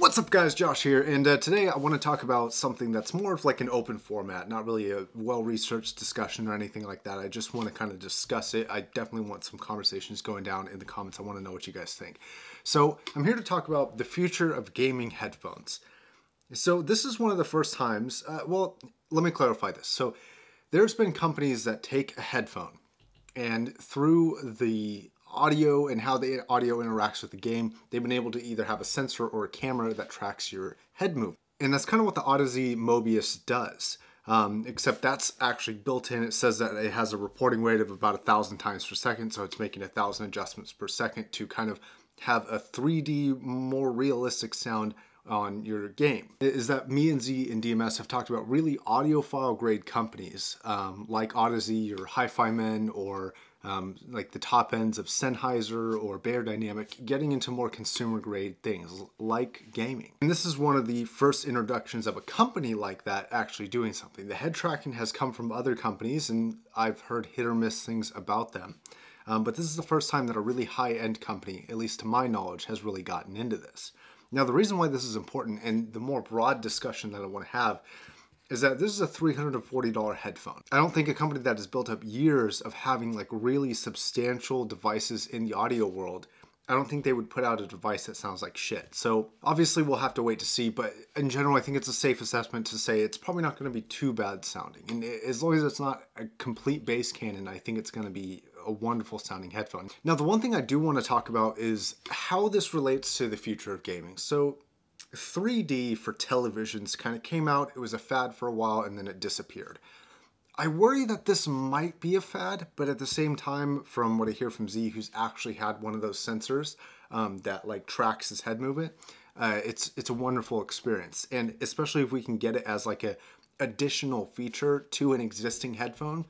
What's up guys, Josh here, and today I want to talk about something that's more of like an open format, not really a well-researched discussion or anything like that. I just want to kind of discuss it. I definitely want some conversations going down in the comments. I want to know what you guys think. So I'm here to talk about the future of gaming headphones. So this is one of the first times, well, let me clarify this. So there's been companies that take a headphone and through the audio and how the audio interacts with the game, they've been able to either have a sensor or a camera that tracks your head movement. And that's kind of what the Audeze Mobius does, except that's actually built in. It says that it has a reporting rate of about 1,000 times per second, so it's making 1,000 adjustments per second to kind of have a 3D, more realistic sound on your game. Is that me and Z and DMS have talked about really audiophile grade companies like Audeze or Hi-Fi Men or like the top ends of Sennheiser or Bear Dynamic, getting into more consumer grade things like gaming. And this is one of the first introductions of a company like that actually doing something. The head tracking has come from other companies and I've heard hit or miss things about them. But this is the first time that a really high-end company, at least to my knowledge, has really gotten into this. Now, the reason why this is important and the more broad discussion that I want to have is that this is a $340 headphone. I don't think a company that has built up years of having like really substantial devices in the audio world, I don't think they would put out a device that sounds like shit. So obviously we'll have to wait to see, but in general, I think it's a safe assessment to say it's probably not going to be too bad sounding. And as long as it's not a complete bass cannon, I think it's going to be a wonderful sounding headphone. Now, the one thing I do want to talk about is how this relates to the future of gaming. So 3D for televisions kind of came out, it was a fad for a while, and then it disappeared. I worry that this might be a fad, but at the same time, from what I hear from Z, who's actually had one of those sensors that like tracks his head movement, it's a wonderful experience. And especially if we can get it as like a additional feature to an existing headphone,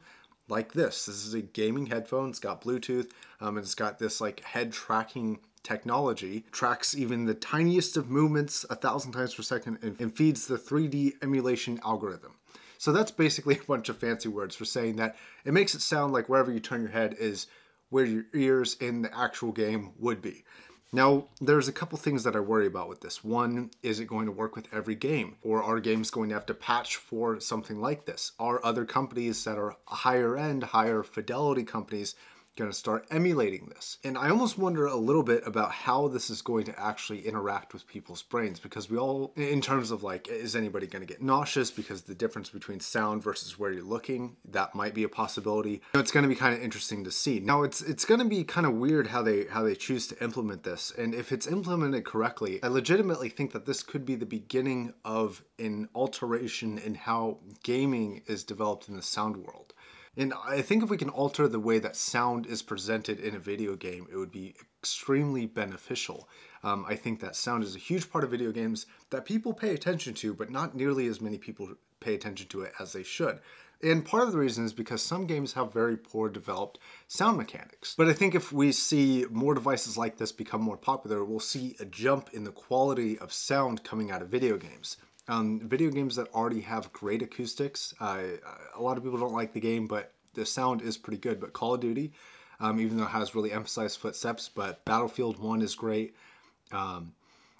like this. This is a gaming headphone, it's got Bluetooth, and it's got this like head tracking technology, tracks even the tiniest of movements 1,000 times per second and feeds the 3D emulation algorithm. So that's basically a bunch of fancy words for saying that it makes it sound like wherever you turn your head is where your ears in the actual game would be. Now, there's a couple things that I worry about with this. One, is it going to work with every game? Or are games going to have to patch for something like this? Are other companies that are higher end, higher fidelity companies going to start emulating this? And I almost wonder a little bit about how this is going to actually interact with people's brains, because we all, in terms of like, is anybody going to get nauseous because the difference between sound versus where you're looking, that might be a possibility. It's going to be kind of interesting to see. Now, it's going to be kind of weird how they choose to implement this, and if it's implemented correctly, I legitimately think that this could be the beginning of an alteration in how gaming is developed in the sound world. And I think if we can alter the way that sound is presented in a video game, it would be extremely beneficial. I think that sound is a huge part of video games that people pay attention to, but not nearly as many people pay attention to it as they should. And part of the reason is because some games have very poor developed sound mechanics. But I think if we see more devices like this become more popular, we'll see a jump in the quality of sound coming out of video games. Video games that already have great acoustics. A lot of people don't like the game, but the sound is pretty good. But Call of Duty, even though it has really emphasized footsteps, but Battlefield 1 is great.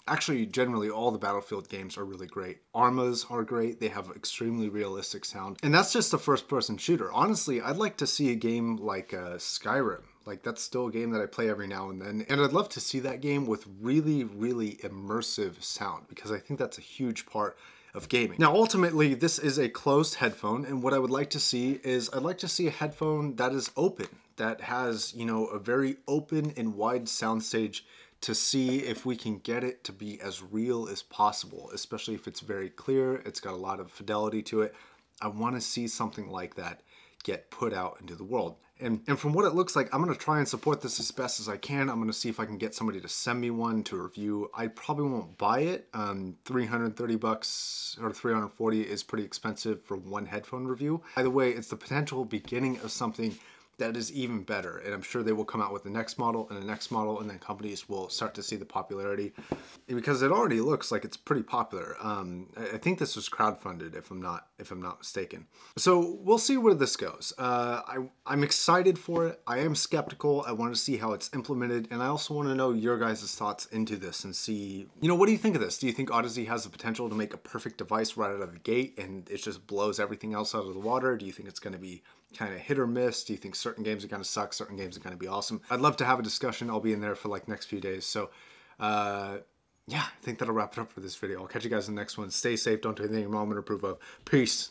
Actually, generally, all the Battlefield games are really great. Armas are great. They have extremely realistic sound. And that's just a first-person shooter. Honestly, I'd like to see a game like Skyrim. Like, that's still a game that I play every now and then. And I'd love to see that game with really, really immersive sound, because I think that's a huge part of gaming. Now, ultimately, this is a closed headphone, and what I would like to see is I'd like to see a headphone that is open, that has, you know, a very open and wide soundstage to see if we can get it to be as real as possible, especially if it's very clear, it's got a lot of fidelity to it. I want to see something like that get put out into the world. And from what it looks like, I'm going to try and support this as best as I can. I'm going to see if I can get somebody to send me one to review. I probably won't buy it. 330 bucks or 340 is pretty expensive for one headphone review. Either way, it's the potential beginning of something that is even better. And I'm sure they will come out with the next model and the next model, and then companies will start to see the popularity, because it already looks like it's pretty popular. I think this was crowdfunded, if I'm not mistaken. So we'll see where this goes. I'm excited for it. I am skeptical. I want to see how it's implemented, and I also want to know your guys' thoughts into this and see, what do you think of this? Do you think Audeze has the potential to make a perfect device right out of the gate and it just blows everything else out of the water? Do you think it's going to be kind of hit or miss? Do you think certain games are going to suck, certain games are going to be awesome? I'd love to have a discussion. I'll be in there for like next few days. So yeah, I think that'll wrap it up for this video. I'll catch you guys in the next one. Stay safe, don't do anything your mom would approve of. Peace.